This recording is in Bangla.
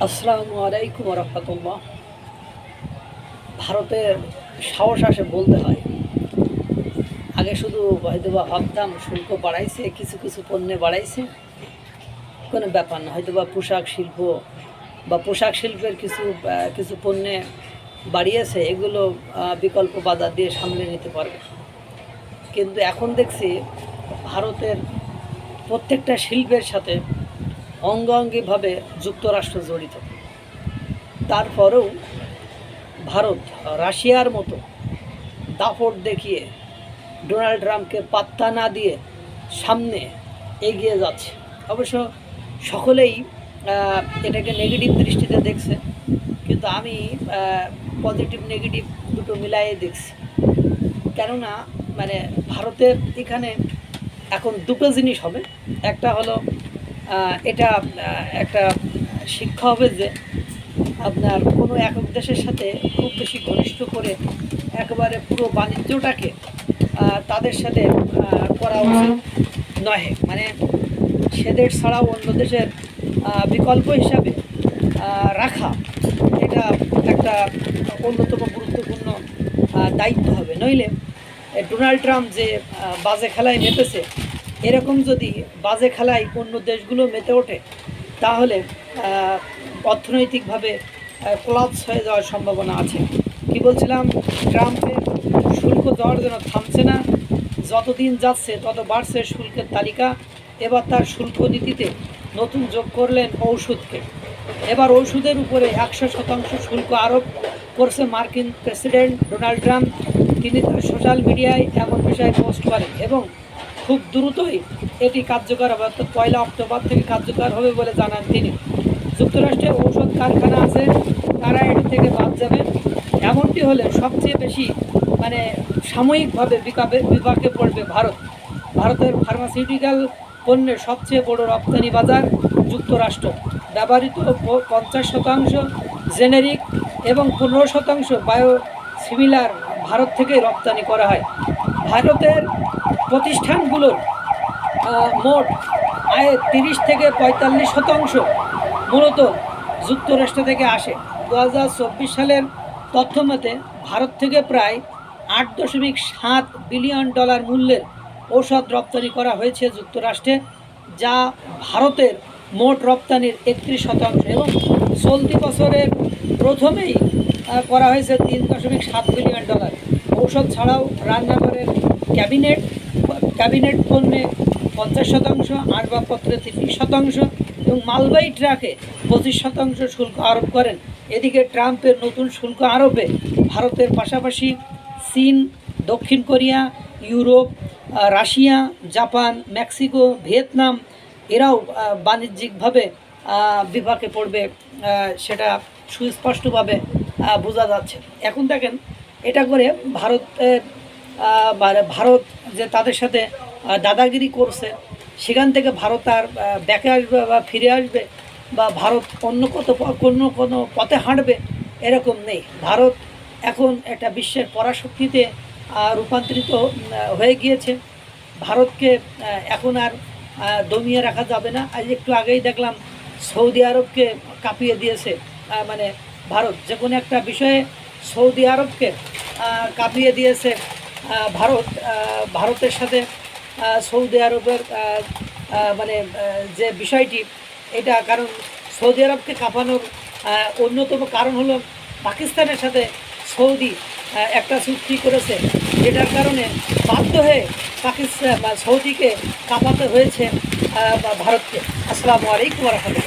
আসসালামু আলাইকুম রহমতুল্লাহ। ভারতের সাহস আসে বলতে হয়। আগে শুধু হয়তোবা ভাবতাম শুল্ক বাড়াইছে, কিছু কিছু পণ্যে বাড়াইছে, কোনো ব্যাপার না। হয়তোবা পোশাক শিল্প বা পোশাক শিল্পের কিছু কিছু পণ্যে বাড়িয়েছে, এগুলো বিকল্প বাজার দিয়ে সামলে নিতে পারবে। কিন্তু এখন দেখছি ভারতের প্রত্যেকটা শিল্পের সাথে অঙ্গাঙ্গিভাবে যুক্তরাষ্ট্র জড়িত। তারপরেও ভারত রাশিয়ার মতো দাপট দেখিয়ে ডোনাল্ড ট্রাম্পকে পাত্তা না দিয়ে সামনে এগিয়ে যাচ্ছে। অবশ্য সকলেই এটাকে নেগেটিভ দৃষ্টিতে দেখছে, কিন্তু আমি পজিটিভ নেগেটিভ দুটো মিলাইয়ে দেখছি। কেননা ভারতের এখানে এখন দুটো জিনিস হবে। একটা হলো এটা একটা শিক্ষা হবে যে আপনার কোনো একক দেশের সাথে খুব বেশি ঘনিষ্ঠ করে একেবারে পুরো বাণিজ্যটাকে তাদের সাথে করা উচিত নহে। সে দেশ ছাড়াও অন্য দেশের বিকল্প হিসাবে রাখা, এটা একটা অন্যতম গুরুত্বপূর্ণ দায়িত্ব হবে। নইলে ডোনাল্ড ট্রাম্প যে বাজে খেলায় মেতেছে, এরকম যদি বাজে খেলায় অন্য দেশগুলো মেতে ওঠে, তাহলে অর্থনৈতিকভাবে কোলাপস হয়ে যাওয়ার সম্ভাবনা আছে। কি বলছিলাম, ট্রাম্পের শুল্ক দেওয়ার জন্য থামছে না, যতদিন যাচ্ছে তত বাড়ছে শুল্কের তালিকা। এবার তার শুল্ক নীতিতে নতুন যোগ করলেন ঔষধকে। এবার ওষুধের উপরে 100% শুল্ক আরোপ করছে মার্কিন প্রেসিডেন্ট ডোনাল্ড ট্রাম্প। তিনি তার সোশ্যাল মিডিয়ায় এমন বিষয়ে পোস্ট করেন এবং খুব দ্রুতই এটি কার্যকর হবে, অর্থাৎ 1 অক্টোবর থেকে কার্যকর হবে বলে জানান তিনি। যুক্তরাষ্ট্রে ঔষধ কারখানা আছে, তারা এটি থেকে বাদ যাবে। এমনটি হলে সবচেয়ে বেশি সাময়িকভাবে বিপাকে পড়বে ভারত। ভারতের ফার্মাসিউটিক্যাল পণ্যের সবচেয়ে বড় রপ্তানি বাজার যুক্তরাষ্ট্র। ব্যবহৃত 50% জেনেরিক এবং 15% বায়োসিমিলার ভারত থেকে রপ্তানি করা হয়। ভারতের প্রতিষ্ঠানগুলোর মোট আয়ের 30 থেকে 45% মূলত যুক্তরাষ্ট্র থেকে আসে। 2024 সালের তথ্য মতে ভারত থেকে প্রায় $8.7 বিলিয়ন মূল্যের ঔষধ রপ্তানি করা হয়েছে যুক্তরাষ্ট্রে, যা ভারতের মোট রপ্তানির 31%। এবং চলতি বছরের প্রথমেই করা হয়েছে $3.7 বিলিয়ন। ঔষধ ছাড়াও রান্নাঘরের ক্যাবিনেট পণ্যে 50%, আসবাবপত্রে 30% এবং মালবাহী ট্রাকে 25% শুল্ক আরোপ করেন। এদিকে ট্রাম্পের নতুন শুল্ক আরোপে ভারতের পাশাপাশি চীন, দক্ষিণ Korea, Europe, Russia, Japan, Mexico, Vietnam এরাও বাণিজ্যিকভাবে বিপাকে পড়বে, সেটা সুস্পষ্টভাবে বোঝা যাচ্ছে। এখন দেখেন, এটা করে ভারত যে তাদের সাথে দাদাগিরি করছে, সেখান থেকে ভারত আর ব্যাকে আসবে বা ফিরে আসবে, বা ভারত অন্য কোনো পথে হাঁটবে, এরকম নেই। ভারত এখন একটা বিশ্বের পরাশক্তিতে রূপান্তরিত হয়ে গিয়েছে। ভারতকে এখন আর দমিয়ে রাখা যাবে না। আজ একটু আগেই দেখলাম সৌদি আরবকে কাঁপিয়ে দিয়েছে। ভারত যে কোনো একটা বিষয়ে সৌদি আরবকে কাঁপিয়ে দিয়েছে ভারতের সাথে সৌদি আরবের যে বিষয়টি, এটা কারণ সৌদি আরবকে কাঁপানোর অন্যতম কারণ হলো পাকিস্তানের সাথে সৌদি একটা চুক্তি করেছে, যেটার কারণে বাধ্য হয়ে সৌদিকে কাঁপাতে হয়েছে ভারতকে। আসসালামু আলাইকুম ওয়া রাহমাতুল্লাহ।